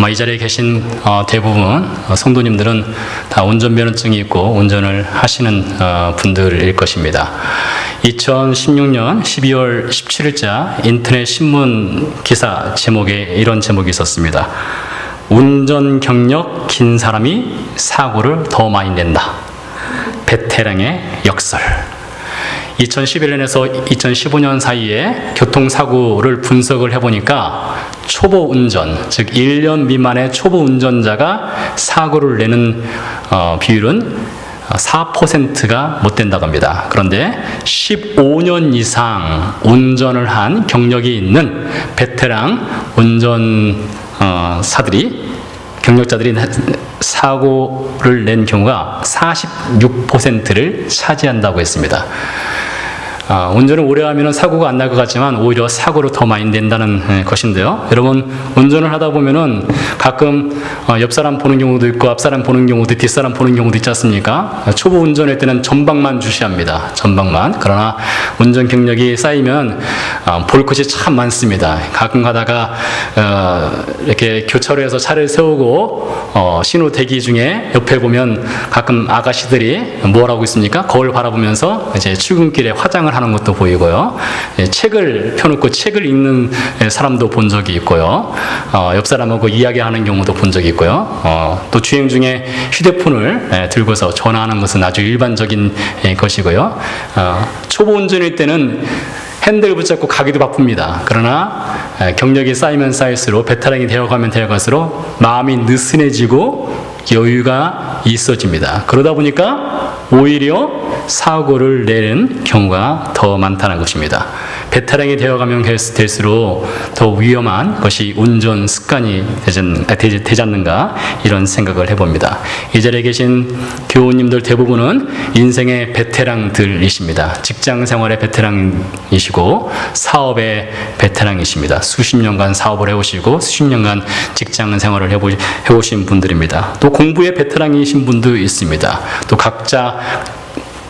아마 이 자리에 계신 대부분 성도님들은 다 운전면허증이 있고 운전을 하시는 분들일 것입니다. 2016년 12월 17일자 인터넷 신문 기사 제목에 이런 제목이 있었습니다. 운전 경력 긴 사람이 사고를 더 많이 낸다. 베테랑의 역설. 2011년에서 2015년 사이에 교통사고를 분석을 해보니까 초보 운전, 즉 1년 미만의 초보 운전자가 사고를 내는 비율은 4%가 못 된다고 합니다. 그런데 15년 이상 운전을 한 경력이 있는 베테랑 운전사들이 경력자들이 사고를 낸 경우가 46%를 차지한다고 했습니다. 운전을 오래 하면 사고가 안 날 것 같지만 오히려 사고로 더 많이 낸다는 것인데요. 여러분, 운전을 하다 보면은 가끔 옆 사람 보는 경우도 있고 앞 사람 보는 경우도 뒷 사람 보는 경우도 있지 않습니까? 초보 운전할 때는 전방만 주시합니다. 전방만. 그러나 운전 경력이 쌓이면 볼 것이 참 많습니다. 가끔 가다가 이렇게 교차로에서 차를 세우고 신호 대기 중에 옆에 보면 가끔 아가씨들이 뭘 하고 있습니까? 거울 바라보면서 이제 출근길에 화장을 하는 것도 보이고요. 책을 펴놓고 책을 읽는 사람도 본 적이 있고요. 옆 사람하고 이야기하는 경우도 본 적이 있고요. 또 주행 중에 휴대폰을 들고서 전화하는 것은 아주 일반적인 것이고요. 초보 운전일 때는 핸들 붙잡고 가기도 바쁩니다. 그러나 경력이 쌓이면 쌓일수록 베테랑이 되어가면 되어갈수록 마음이 느슨해지고 여유가 있어집니다. 그러다 보니까 오히려 사고를 내는 경우가 더 많다는 것입니다. 베테랑이 되어가면 될수록 더 위험한 것이 운전 습관이 되지 않는가 이런 생각을 해봅니다. 이 자리에 계신 교우님들 대부분은 인생의 베테랑들이십니다. 직장 생활의 베테랑이시고 사업의 베테랑이십니다. 수십 년간 사업을 해오시고 수십 년간 직장 생활을 해오신 분들입니다. 또 공부의 베테랑이신 분도 있습니다. 또 각자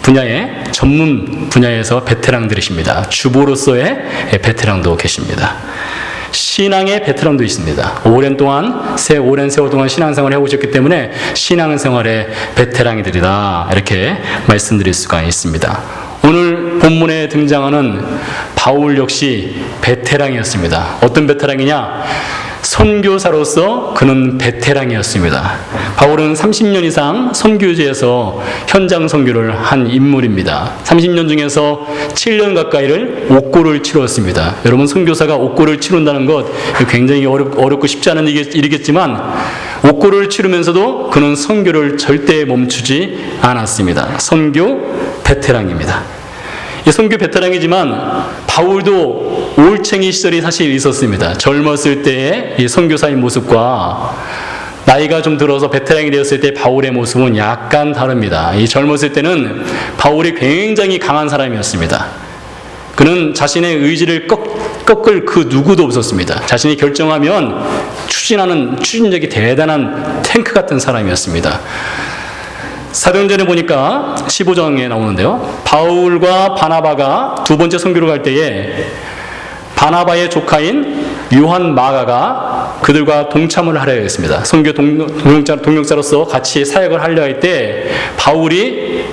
분야의 전문 분야에서 베테랑들이십니다. 주보로서의 베테랑도 계십니다. 신앙의 베테랑도 있습니다. 오랜 세월 동안 신앙생활을 해오셨기 때문에 신앙생활의 베테랑이들이다 이렇게 말씀드릴 수가 있습니다. 오늘 본문에 등장하는 바울 역시 베테랑이었습니다. 어떤 베테랑이냐? 선교사로서 그는 베테랑이었습니다. 바울은 30년 이상 선교지에서 현장 선교를 한 인물입니다. 30년 중에서 7년 가까이를 옥고를 치루었습니다. 여러분, 선교사가 옥고를 치룬다는 것 굉장히 어렵고 쉽지 않은 일이겠지만 옥고를 치르면서도 그는 선교를 절대 멈추지 않았습니다. 선교 베테랑입니다. 이 선교 베테랑이지만 바울도 올챙이 시절이 사실 있었습니다. 젊었을 때의 이 선교사의 모습과 나이가 좀 들어서 베테랑이 되었을 때 바울의 모습은 약간 다릅니다. 이 젊었을 때는 바울이 굉장히 강한 사람이었습니다. 그는 자신의 의지를 꺾을 그 누구도 없었습니다. 자신이 결정하면 추진력이 대단한 탱크 같은 사람이었습니다. 사도행전에 보니까 15장에 나오는데요. 바울과 바나바가 두 번째 선교를 갈 때에 바나바의 조카인 요한 마가가 그들과 동참을 하려 했습니다. 선교 동역자로서 같이 사역을 하려 할 때 바울이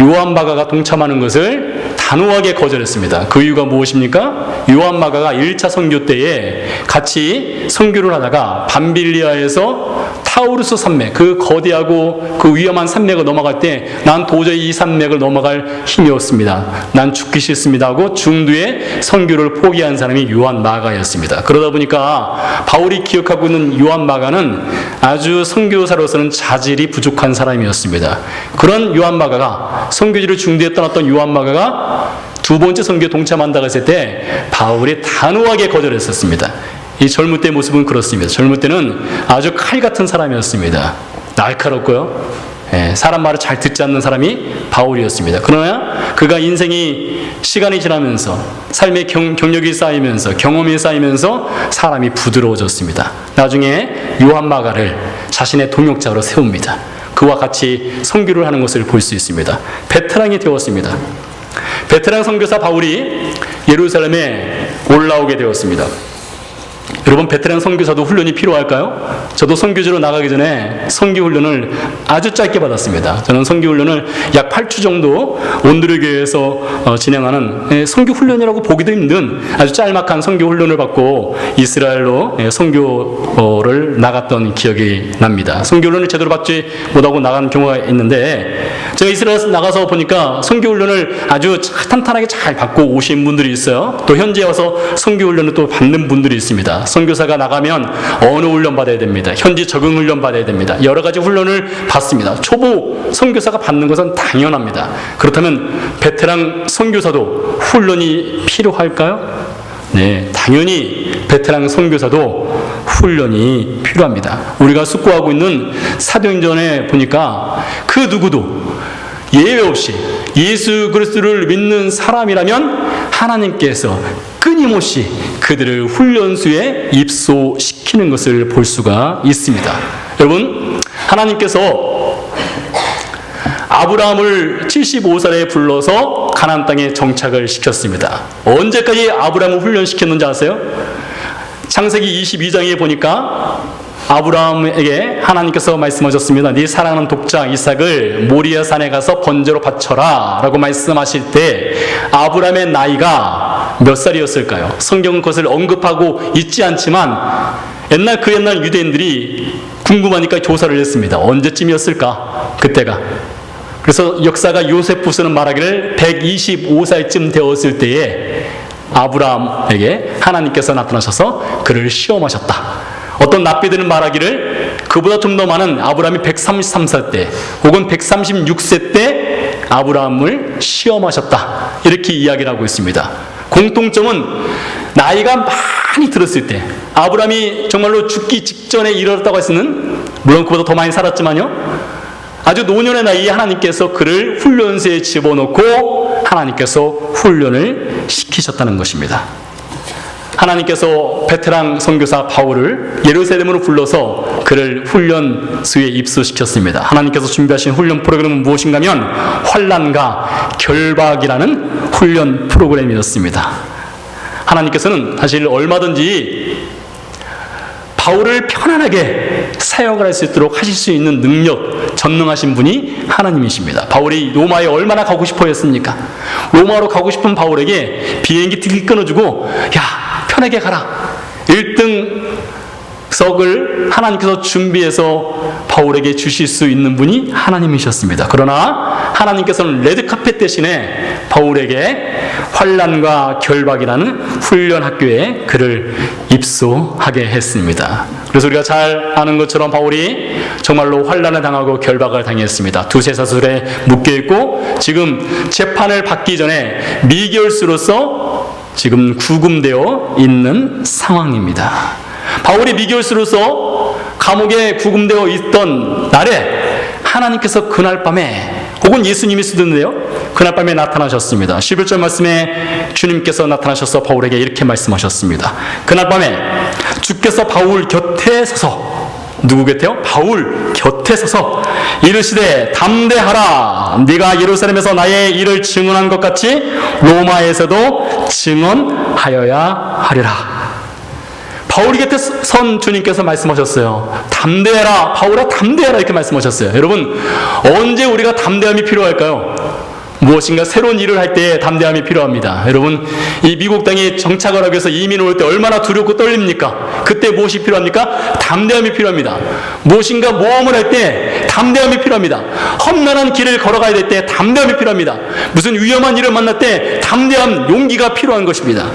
요한 마가가 동참하는 것을 단호하게 거절했습니다. 그 이유가 무엇입니까? 요한 마가가 1차 선교 때에 같이 선교를 하다가 밤빌리아에서 타우루스 산맥, 그 거대하고 그 위험한 산맥을 넘어갈 때 난 도저히 이 산맥을 넘어갈 힘이 없습니다. 난 죽기 싫습니다 하고 중도에 선교를 포기한 사람이 요한 마가였습니다. 그러다 보니까 바울이 기억하고 있는 요한 마가는 아주 선교사로서는 자질이 부족한 사람이었습니다. 그런 요한 마가가 선교지를 중도에 떠났던 요한 마가가 두 번째 선교에 동참한다고 했을 때 바울이 단호하게 거절했었습니다. 이 젊을 때 모습은 그렇습니다. 젊을 때는 아주 칼 같은 사람이었습니다. 날카롭고요. 사람 말을 잘 듣지 않는 사람이 바울이었습니다. 그러나 그가 시간이 지나면서 삶의 경력이 쌓이면서 경험이 쌓이면서 사람이 부드러워졌습니다. 나중에 요한 마가를 자신의 동역자로 세웁니다. 그와 같이 선교를 하는 것을 볼 수 있습니다. 베테랑이 되었습니다. 베테랑 선교사 바울이 예루살렘에 올라오게 되었습니다. 여러분, 베테랑 선교사도 훈련이 필요할까요? 저도 선교지로 나가기 전에 선교 훈련을 아주 짧게 받았습니다. 저는 선교 훈련을 약 8주 정도 온누리교회에서 진행하는 선교 훈련이라고 보기도 힘든 아주 짤막한 선교 훈련을 받고 이스라엘로 선교를 나갔던 기억이 납니다. 선교 훈련을 제대로 받지 못하고 나간 경우가 있는데, 제가 이스라엘에서 나가서 보니까 선교 훈련을 아주 탄탄하게 잘 받고 오신 분들이 있어요. 또 현지에 와서 선교 훈련을 또 받는 분들이 있습니다. 선교사가 나가면 언어 훈련 받아야 됩니다. 현지 적응 훈련 받아야 됩니다. 여러 가지 훈련을 받습니다. 초보 선교사가 받는 것은 당연합니다. 그렇다면 베테랑 선교사도 훈련이 필요할까요? 네, 당연히 베테랑 선교사도 훈련이 필요합니다. 우리가 숙고하고 있는 사도행전에 보니까 그 누구도 예외 없이 예수 그리스도를 믿는 사람이라면 하나님께서 끊임없이 그들을 훈련소에 입소시키는 것을 볼 수가 있습니다. 여러분, 하나님께서 아브라함을 75살에 불러서 가나안 땅에 정착을 시켰습니다. 언제까지 아브라함을 훈련시켰는지 아세요? 창세기 22장에 보니까 아브라함에게 하나님께서 말씀하셨습니다. 네 사랑하는 독자 이삭을 모리아 산에 가서 번제로 바쳐라 라고 말씀하실 때 아브라함의 나이가 몇 살이었을까요? 성경은 그것을 언급하고 있지 않지만 그 옛날 유대인들이 궁금하니까 조사를 했습니다. 언제쯤이었을까? 그때가. 그래서 역사가 요세푸스는 말하기를 125살쯤 되었을 때에 아브라함에게 하나님께서 나타나셔서 그를 시험하셨다. 어떤 납비들은 말하기를 그보다 좀 더 많은 아브라함이 133살 때 혹은 136세 때 아브라함을 시험하셨다. 이렇게 이야기를 하고 있습니다. 공통점은 나이가 많이 들었을 때, 아브라함이 정말로 죽기 직전에 이르렀다고 했으면 물론 그보다 더 많이 살았지만요, 아주 노년의 나이에 하나님께서 그를 훈련소에 집어넣고 하나님께서 훈련을 시키셨다는 것입니다. 하나님께서 베테랑 선교사 바울을 예루살렘으로 불러서 그를 훈련소에 입소시켰습니다. 하나님께서 준비하신 훈련 프로그램은 무엇인가 하면 환난과 결박이라는 훈련 프로그램이었습니다. 하나님께서는 사실 얼마든지 바울을 편안하게 사역을 할 수 있도록 하실 수 있는 능력, 전능하신 분이 하나님이십니다. 바울이 로마에 얼마나 가고 싶어 했습니까? 로마로 가고 싶은 바울에게 비행기 티켓 끊어주고 야, 편하게 가라. 1등석을 하나님께서 준비해서 바울에게 주실 수 있는 분이 하나님이셨습니다. 그러나 하나님께서는 레드카펫 대신에 바울에게 환난과 결박이라는 훈련 학교에 그를 입소하게 했습니다. 그래서 우리가 잘 아는 것처럼 바울이 정말로 환난을 당하고 결박을 당했습니다. 두세 사슬에 묶여있고 지금 재판을 받기 전에 미결수로서 지금 구금되어 있는 상황입니다. 바울이 미결수로서 감옥에 구금되어 있던 날에 하나님께서 그날 밤에, 혹은 예수님이 쓰던데요, 그날 밤에 나타나셨습니다. 11절 말씀에 주님께서 나타나셔서 바울에게 이렇게 말씀하셨습니다. 그날 밤에 주께서 바울 곁에 서서, 누구 곁에요? 바울 곁에 서서 이르시되 담대하라. 네가 예루살렘에서 나의 일을 증언한 것 같이 로마에서도 증언하여야 하리라. 바울이 곁에 선 주님께서 말씀하셨어요. 담대해라. 바울아 담대해라. 이렇게 말씀하셨어요. 여러분, 언제 우리가 담대함이 필요할까요? 무엇인가 새로운 일을 할 때 담대함이 필요합니다. 여러분, 이 미국 땅에 정착을 하기 위해서 이민 올 때 얼마나 두렵고 떨립니까? 그때 무엇이 필요합니까? 담대함이 필요합니다. 무엇인가 모험을 할 때 담대함이 필요합니다. 험난한 길을 걸어가야 될 때 담대함이 필요합니다. 무슨 위험한 일을 만날 때 담대함, 용기가 필요한 것입니다.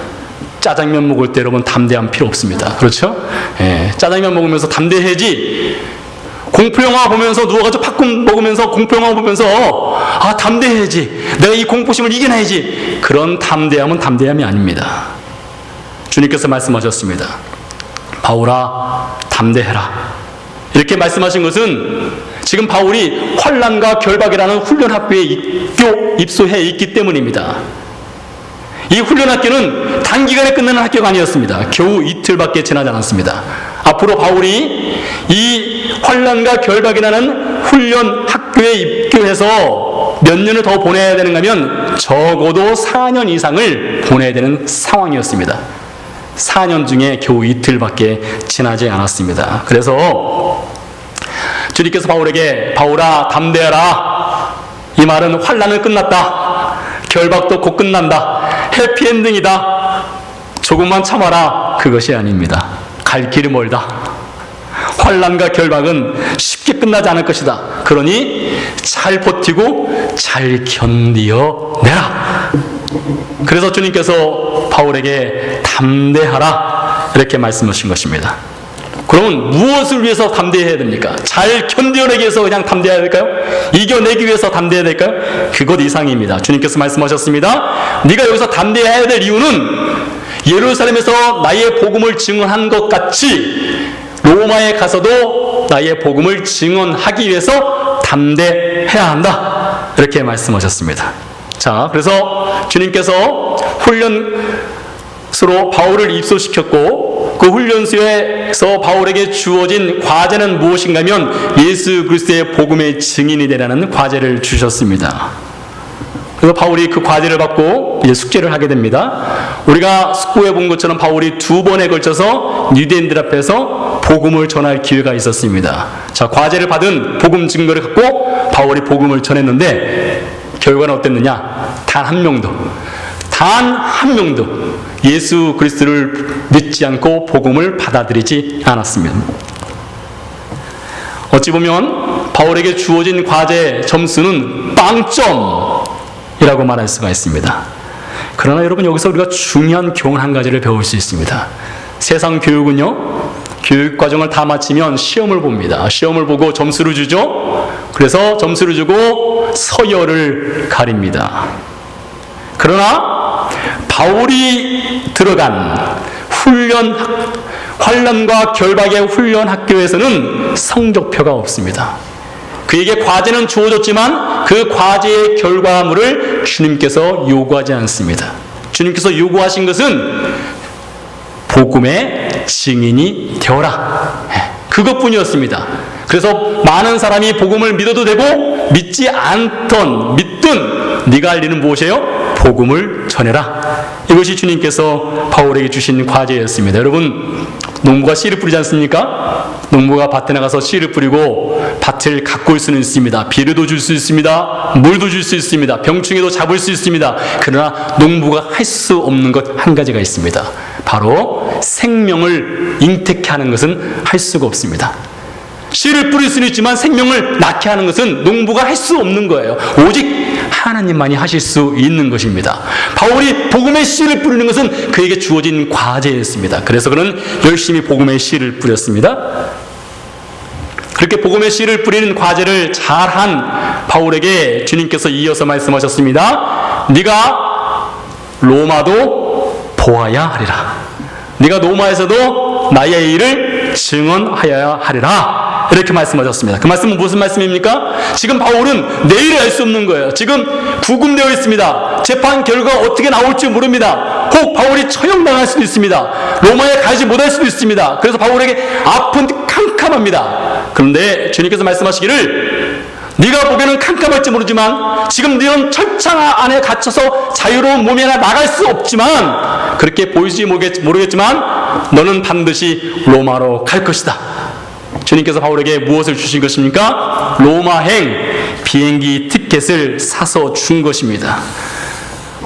짜장면 먹을 때 여러분 담대함 필요 없습니다. 그렇죠? 예, 짜장면 먹으면서 담대해야지. 공포영화 보면서 누워가지고 팝콘 먹으면서 공포영화 보면서 아 담대해야지, 내가 이 공포심을 이겨내야지, 그런 담대함은 담대함이 아닙니다. 주님께서 말씀하셨습니다. 바울아 담대해라. 이렇게 말씀하신 것은 지금 바울이 환난과 결박이라는 훈련학교에 입소해 있기 때문입니다. 이 훈련학교는 단기간에 끝나는 학교가 아니었습니다. 겨우 이틀밖에 지나지 않았습니다. 앞으로 바울이 이 환난과 결박이라는 훈련 학교에 입교해서 몇 년을 더 보내야 되는가 하면 적어도 4년 이상을 보내야 되는 상황이었습니다. 4년 중에 겨우 이틀밖에 지나지 않았습니다. 그래서 주님께서 바울에게 바울아 담대하라. 이 말은 환난은 끝났다. 결박도 곧 끝난다. 해피엔딩이다. 조금만 참아라. 그것이 아닙니다. 갈 길이 멀다. 환난과 결박은 쉽게 끝나지 않을 것이다. 그러니 잘 버티고 잘 견디어내라. 그래서 주님께서 바울에게 담대하라 이렇게 말씀하신 것입니다. 그러면 무엇을 위해서 담대해야 됩니까? 잘 견뎌내기 위해서 그냥 담대해야 될까요? 이겨내기 위해서 담대해야 될까요? 그것 이상입니다. 주님께서 말씀하셨습니다. 네가 여기서 담대해야 될 이유는 예루살렘에서 나의 복음을 증언한 것 같이 로마에 가서도 나의 복음을 증언하기 위해서 담대해야 한다. 이렇게 말씀하셨습니다. 자, 그래서 주님께서 훈련소로 바울을 입소시켰고 그 훈련소에서 바울에게 주어진 과제는 무엇인가 하면 예수 그리스도의 복음의 증인이 되라는 과제를 주셨습니다. 그래서 바울이 그 과제를 받고 이제 숙제를 하게 됩니다. 우리가 숙고해 본 것처럼 바울이 2번에 걸쳐서 유대인들 앞에서 복음을 전할 기회가 있었습니다. 자, 과제를 받은 복음 증거를 갖고 바울이 복음을 전했는데 결과는 어땠느냐? 단 한 명도 예수 그리스도를 믿지 않고 복음을 받아들이지 않았습니다. 어찌 보면 바울에게 주어진 과제 점수는 빵점이라고 말할 수가 있습니다. 그러나 여러분 여기서 우리가 중요한 교훈 한 가지를 배울 수 있습니다. 세상 교육은요, 교육 과정을 다 마치면 시험을 봅니다. 시험을 보고 점수를 주죠. 그래서 점수를 주고 서열을 가립니다. 그러나 바울이 들어간 환난과 결박의 훈련 학교에서는 성적표가 없습니다. 그에게 과제는 주어졌지만 그 과제의 결과물을 주님께서 요구하지 않습니다. 주님께서 요구하신 것은 복음의 증인이 되어라. 그것뿐이었습니다. 그래서 많은 사람이 복음을 믿어도 되고 믿지 믿든 네가 할 일은 무엇이에요? 복음을 전해라. 이것이 주님께서 바울에게 주신 과제였습니다. 여러분, 농부가 씨를 뿌리지 않습니까? 농부가 밭에 나가서 씨를 뿌리고 밭을 가꿀 수는 있습니다. 비료도 줄 수 있습니다. 물도 줄 수 있습니다. 병충해도 잡을 수 있습니다. 그러나 농부가 할 수 없는 것 한 가지가 있습니다. 바로 생명을 잉태케 하는 것은 할 수가 없습니다. 씨를 뿌릴 수는 있지만 생명을 낳게 하는 것은 농부가 할 수 없는 거예요. 오직 하나님만이 하실 수 있는 것입니다. 바울이 복음의 씨를 뿌리는 것은 그에게 주어진 과제였습니다. 그래서 그는 열심히 복음의 씨를 뿌렸습니다. 그렇게 복음의 씨를 뿌리는 과제를 잘한 바울에게 주님께서 이어서 말씀하셨습니다. 네가 로마도 보아야 하리라. 네가 로마에서도 나의 일을 증언하여야 하리라. 이렇게 말씀하셨습니다. 그 말씀은 무슨 말씀입니까? 지금 바울은 내일을 알 수 없는 거예요. 지금 구금되어 있습니다. 재판 결과가 어떻게 나올지 모릅니다. 혹 바울이 처형당할 수도 있습니다. 로마에 가지 못할 수도 있습니다. 그래서 바울에게 아픈 캄캄합니다. 그런데 주님께서 말씀하시기를 네가 보기에는 캄캄할지 모르지만 지금 너는 철창 안에 갇혀서 자유로운 몸이 하나 나갈 수 없지만 그렇게 보일지 모르겠지만 너는 반드시 로마로 갈 것이다. 주님께서 바울에게 무엇을 주신 것입니까? 로마행 비행기 티켓을 사서 준 것입니다.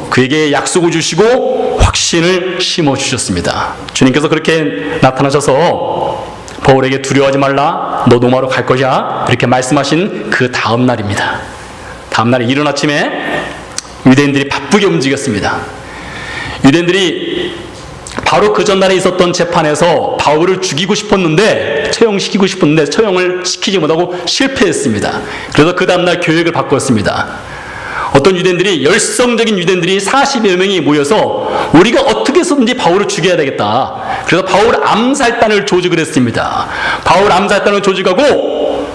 그에게 약속을 주시고 확신을 심어주셨습니다. 주님께서 그렇게 나타나셔서 바울에게 두려워하지 말라, 너 로마로 갈 것이야, 이렇게 말씀하신 그 다음 날입니다. 다음 날 이른 아침에 유대인들이 바쁘게 움직였습니다. 유대인들이 바로 그 전날에 있었던 재판에서 바울을 죽이고 싶었는데, 처형시키고 싶었는데 처형을 시키지 못하고 실패했습니다. 그래서 그 다음날 계획을 바꿨습니다. 어떤 유대인들이, 열성적인 유대인들이 40여 명이 모여서 우리가 어떻게 해서든지 바울을 죽여야 되겠다. 그래서 바울 암살단을 조직을 했습니다. 바울 암살단을 조직하고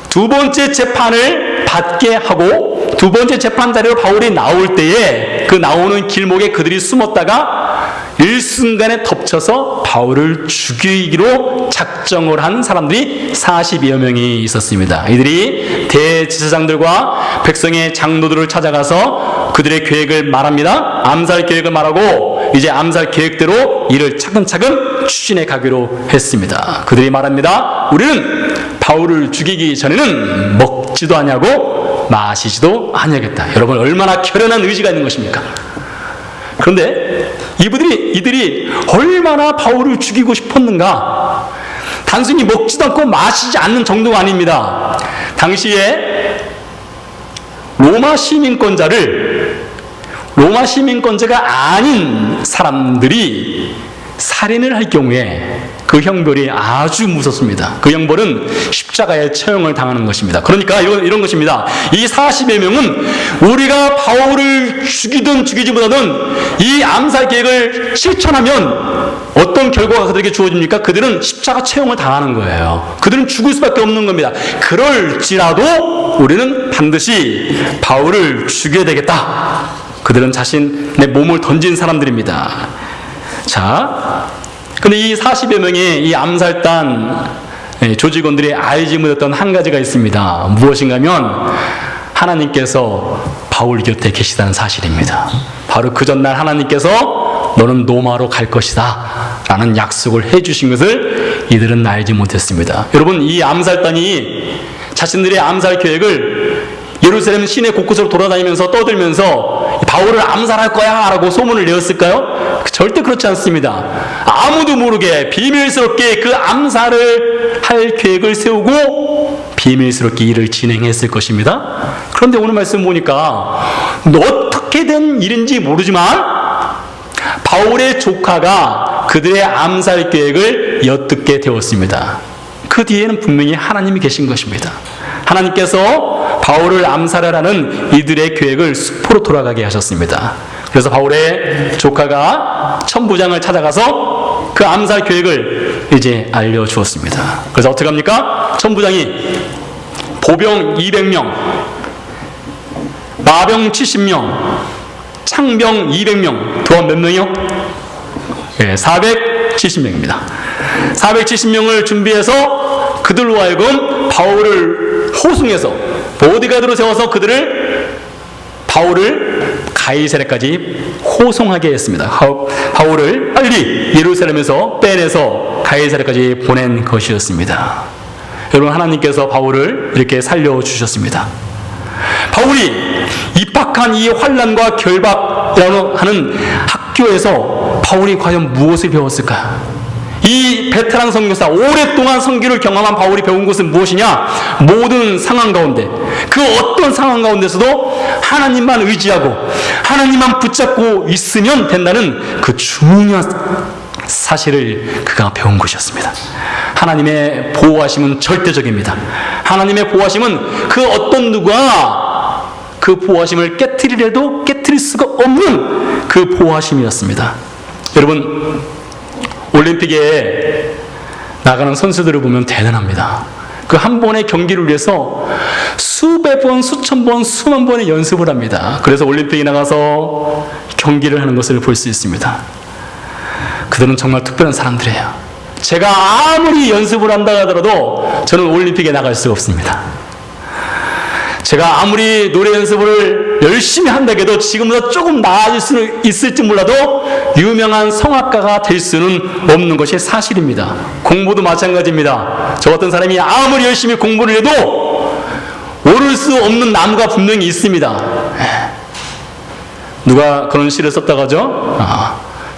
두 번째 재판을 받게 하고 두 번째 재판 자리로 바울이 나올 때에 그 나오는 길목에 그들이 숨었다가 일순간에 덮쳐서 바울을 죽이기로 작정을 한 사람들이 40여 명이 있었습니다. 이들이 대제사장들과 백성의 장로들을 찾아가서 그들의 계획을 말합니다. 암살 계획을 말하고 이제 암살 계획대로 이를 차근차근 추진해 가기로 했습니다. 그들이 말합니다. 우리는 바울을 죽이기 전에는 먹지도 아니하고 마시지도 아니하겠다. 여러분, 얼마나 결연한 의지가 있는 것입니까? 그런데 이들이 얼마나 바울을 죽이고 싶었는가? 단순히 먹지도 않고 마시지 않는 정도가 아닙니다. 당시에 로마 시민권자가 아닌 사람들이 살인을 할 경우에 그 형벌이 아주 무섭습니다. 그 형벌은 십자가에 처형을 당하는 것입니다. 그러니까 이런 것입니다. 이 40여 명은 우리가 바울을 죽이든 죽이지 못하든 이 암살 계획을 실천하면 어떤 결과가 그들에게 주어집니까? 그들은 십자가 처형을 당하는 거예요. 그들은 죽을 수밖에 없는 겁니다. 그럴지라도 우리는 반드시 바울을 죽여야 되겠다. 그들은 자신의 몸을 던진 사람들입니다. 자, 근데 이 40여 명의 이 암살단 조직원들이 알지 못했던 한 가지가 있습니다. 무엇인가 하면 하나님께서 바울 곁에 계시다는 사실입니다. 바로 그 전날 하나님께서 너는 로마로 갈 것이다 라는 약속을 해주신 것을 이들은 알지 못했습니다. 여러분, 이 암살단이 자신들의 암살 계획을 예루살렘 시내 곳곳으로 돌아다니면서 떠들면서 바울을 암살할 거야 라고 소문을 내었을까요? 절대 그렇지 않습니다. 아무도 모르게 비밀스럽게 그 암살을 할 계획을 세우고 비밀스럽게 일을 진행했을 것입니다. 그런데 오늘 말씀 보니까 어떻게 된 일인지 모르지만 바울의 조카가 그들의 암살 계획을 엿듣게 되었습니다. 그 뒤에는 분명히 하나님이 계신 것입니다. 하나님께서 바울을 암살하라는 이들의 계획을 수포로 돌아가게 하셨습니다. 그래서 바울의 조카가 천부장을 찾아가서 그 암살 계획을 이제 알려주었습니다. 그래서 어떻게 합니까? 천부장이 보병 200명, 마병 70명, 창병 200명, 도합 몇 명이요? 네, 470명입니다. 470명을 준비해서 그들로 하여금 바울을 호송해서 보디가드로 세워서 바울을 가이사랴까지 호송하게 했습니다. 바울을 빨리 예루살렘에서 빼내서 가이사랴까지 보낸 것이었습니다. 여러분, 하나님께서 바울을 이렇게 살려주셨습니다. 바울이 입학한 이 환난과 결박이라고 하는 학교에서 바울이 과연 무엇을 배웠을까요? 이 베테랑 선교사, 오랫동안 선교를 경험한 바울이 배운 것은 무엇이냐? 모든 상황 가운데, 그 어떤 상황 가운데서도 하나님만 의지하고 하나님만 붙잡고 있으면 된다는 그 중요한 사실을 그가 배운 것이었습니다. 하나님의 보호하심은 절대적입니다. 하나님의 보호하심은 그 어떤 누가 그 보호하심을 깨트리려도 깨트릴 수가 없는 그 보호하심이었습니다. 여러분, 올림픽에 나가는 선수들을 보면 대단합니다. 그 한 번의 경기를 위해서 수백 번, 수천 번, 수만 번의 연습을 합니다. 그래서 올림픽에 나가서 경기를 하는 것을 볼 수 있습니다. 그들은 정말 특별한 사람들이에요. 제가 아무리 연습을 한다 하더라도 저는 올림픽에 나갈 수가 없습니다. 제가 아무리 노래 연습을 열심히 한다 해도 지금보다 조금 나아질 수는 있을지 몰라도 유명한 성악가가 될 수는 없는 것이 사실입니다. 공부도 마찬가지입니다. 저 같은 사람이 아무리 열심히 공부를 해도 오를 수 없는 나무가 분명히 있습니다. 누가 그런 시를 썼다고 하죠?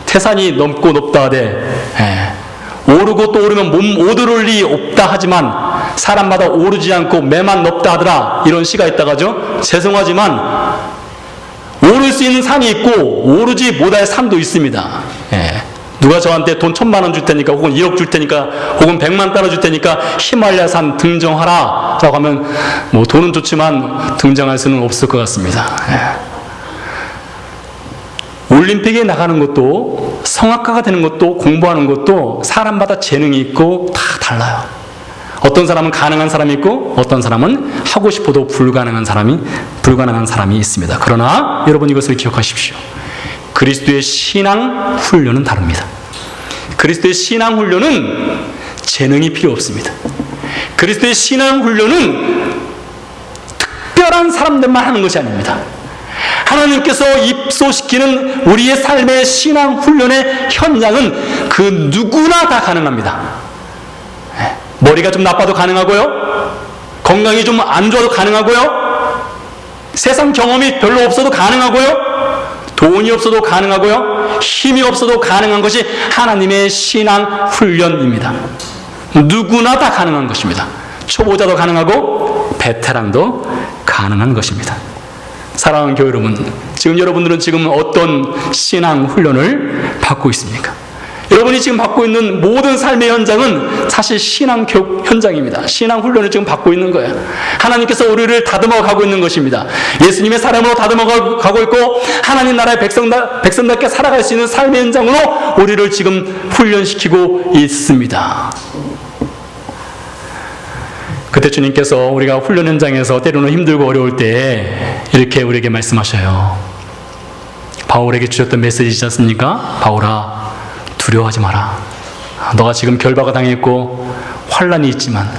태산이 넘고 높다 하되 오르고 또 오르면 몸 오르를 리 없다 하지만 사람마다 오르지 않고 매만 높다 하더라, 이런 시가 있다고 하죠. 죄송하지만 오를 수 있는 산이 있고 오르지 못할 산도 있습니다. 누가 저한테 돈 1,000만 원 줄 테니까, 혹은 1억 줄 테니까, 혹은 100만 달러 줄 테니까 히말라야산 등정하라 라고 하면 뭐 돈은 좋지만 등정할 수는 없을 것 같습니다. 올림픽에 나가는 것도, 성악가가 되는 것도, 공부하는 것도 사람마다 재능이 있고 다 달라요. 어떤 사람은 가능한 사람이 있고 어떤 사람은 하고 싶어도 불가능한 사람이 있습니다. 그러나 여러분, 이것을 기억하십시오. 그리스도의 신앙 훈련은 다릅니다. 그리스도의 신앙 훈련은 재능이 필요 없습니다. 그리스도의 신앙 훈련은 특별한 사람들만 하는 것이 아닙니다. 하나님께서 입소시키는 우리의 삶의 신앙 훈련의 현장은 그 누구나 다 가능합니다. 머리가 좀 나빠도 가능하고요, 건강이 좀 안 좋아도 가능하고요, 세상 경험이 별로 없어도 가능하고요, 돈이 없어도 가능하고요, 힘이 없어도 가능한 것이 하나님의 신앙 훈련입니다. 누구나 다 가능한 것입니다. 초보자도 가능하고 베테랑도 가능한 것입니다. 사랑하는 교회 여러분, 지금 여러분들은 지금 어떤 신앙 훈련을 받고 있습니까? 여러분이 지금 받고 있는 모든 삶의 현장은 사실 신앙 교육 현장입니다. 신앙 훈련을 지금 받고 있는 거예요. 하나님께서 우리를 다듬어 가고 있는 것입니다. 예수님의 사람으로 다듬어 가고 있고 하나님 나라의 백성답게 살아갈 수 있는 삶의 현장으로 우리를 지금 훈련시키고 있습니다. 그때 주님께서 우리가 훈련 현장에서 때로는 힘들고 어려울 때 이렇게 우리에게 말씀하셔요. 바울에게 주셨던 메시지지 않습니까? 바울아, 두려워하지 마라. 너가 지금 결박을 당했고 환난이 있지만,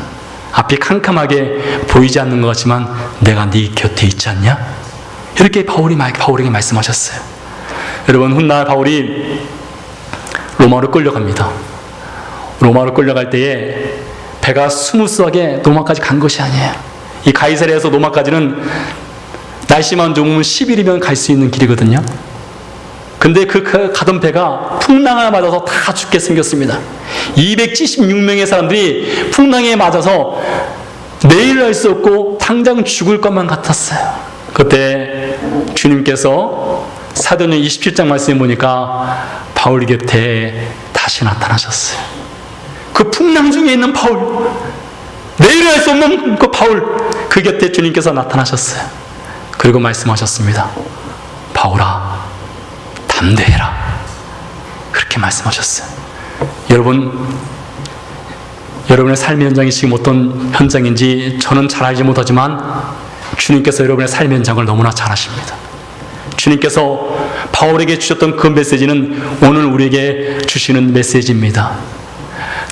앞이 캄캄하게 보이지 않는 것 같지만 내가 네 곁에 있지 않냐? 이렇게 바울에게 말씀하셨어요. 여러분, 훗날 바울이 로마로 끌려갑니다. 로마로 끌려갈 때에 배가 스무스하게 로마까지 간 것이 아니에요. 이 가이사랴에서 로마까지는 날씨만 좋으면 10일이면 갈 수 있는 길이거든요. 근데 그 가던 배가 풍랑을 맞아서 다 죽게 생겼습니다. 276명의 사람들이 풍랑에 맞아서 내일 할 수 없고 당장 죽을 것만 같았어요. 그때 주님께서 사도행전 27장 말씀에 보니까 바울 곁에 다시 나타나셨어요. 그 풍랑 중에 있는 바울, 내일 할 수 없는 그 바울, 그 곁에 주님께서 나타나셨어요. 그리고 말씀하셨습니다. 바울아, 담대해라. 그렇게 말씀하셨어요. 여러분의 삶의 현장이 지금 어떤 현장인지 저는 잘 알지 못하지만 주님께서 여러분의 삶의 현장을 너무나 잘 아십니다. 주님께서 바울에게 주셨던 그 메시지는 오늘 우리에게 주시는 메시지입니다.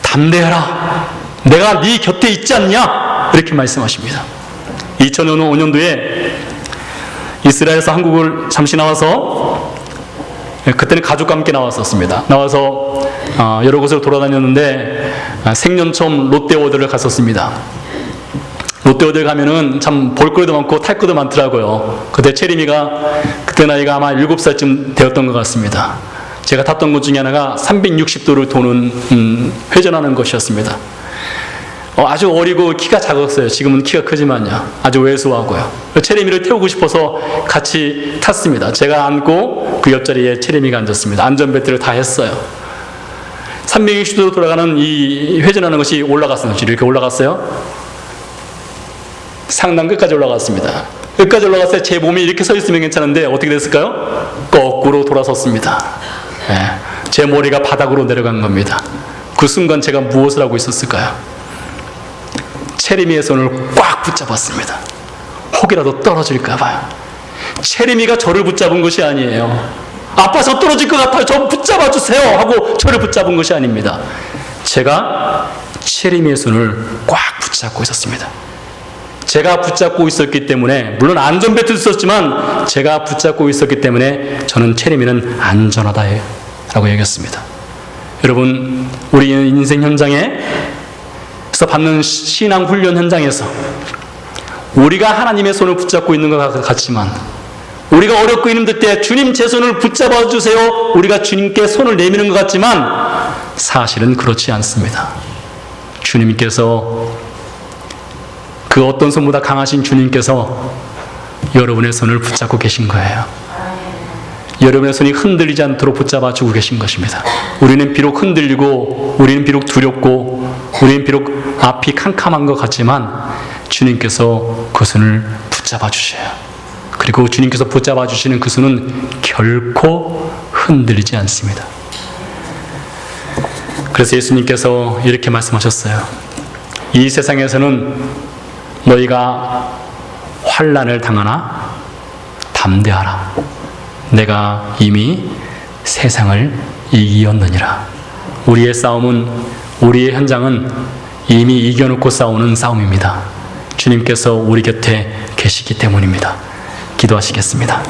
담대해라. 내가 네 곁에 있지 않냐? 이렇게 말씀하십니다. 2005년도에 이스라엘에서 한국을 잠시 나와서, 그때는 가족과 함께 나왔었습니다. 나와서 여러 곳을 돌아다녔는데 생전 처음 롯데월드를 갔었습니다. 롯데월드 가면은 참 볼거리도 많고 탈 것도 많더라고요. 그때 체리미가 그때 나이가 아마 7살쯤 되었던 것 같습니다. 제가 탔던 것 중에 하나가 360도를 도는 회전하는 것이었습니다. 아주 어리고 키가 작았어요. 지금은 키가 크지만요. 아주 왜소하고요. 체리미를 태우고 싶어서 같이 탔습니다. 제가 앉고 그 옆자리에 체리미가 앉았습니다. 안전벨트를 다 했어요. 360도로 돌아가는 이 회전하는 것이 올라갔어요. 이렇게 올라갔어요. 상당 끝까지 올라갔습니다. 끝까지 올라갔어요. 제 몸이 이렇게 서 있으면 괜찮은데 어떻게 됐을까요? 거꾸로 돌아섰습니다. 제 머리가 바닥으로 내려간 겁니다. 그 순간 제가 무엇을 하고 있었을까요? 체리미의 손을 꽉 붙잡았습니다. 혹이라도 떨어질까 봐요. 체리미가 저를 붙잡은 것이 아니에요. 아빠 저 떨어질 것 같아요. 저 붙잡아 주세요 하고 저를 붙잡은 것이 아닙니다. 제가 체리미의 손을 꽉 붙잡고 있었습니다. 제가 붙잡고 있었기 때문에, 물론 안전벨트도 썼지만 제가 붙잡고 있었기 때문에 저는 체리미는 안전하다 라고 얘기했습니다. 여러분, 우리 인생 현장에서 받는 신앙 훈련 현장에서 우리가 하나님의 손을 붙잡고 있는 것 같지만, 우리가 어렵고 힘들 때 주님 제 손을 붙잡아 주세요, 우리가 주님께 손을 내미는 것 같지만 사실은 그렇지 않습니다. 주님께서, 그 어떤 손보다 강하신 주님께서 여러분의 손을 붙잡고 계신 거예요. 여러분의 손이 흔들리지 않도록 붙잡아 주고 계신 것입니다. 우리는 비록 흔들리고, 우리는 비록 두렵고, 우리는 비록 앞이 캄캄한 것 같지만 주님께서 그 손을 붙잡아 주셔요. 그리고 주님께서 붙잡아 주시는 그 손은 결코 흔들리지 않습니다. 그래서 예수님께서 이렇게 말씀하셨어요. 이 세상에서는 너희가 환난을 당하나 담대하라. 내가 이미 세상을 이기었느니라. 우리의 싸움은, 우리의 현장은 이미 이겨놓고 싸우는 싸움입니다. 주님께서 우리 곁에 계시기 때문입니다. 기도하시겠습니다.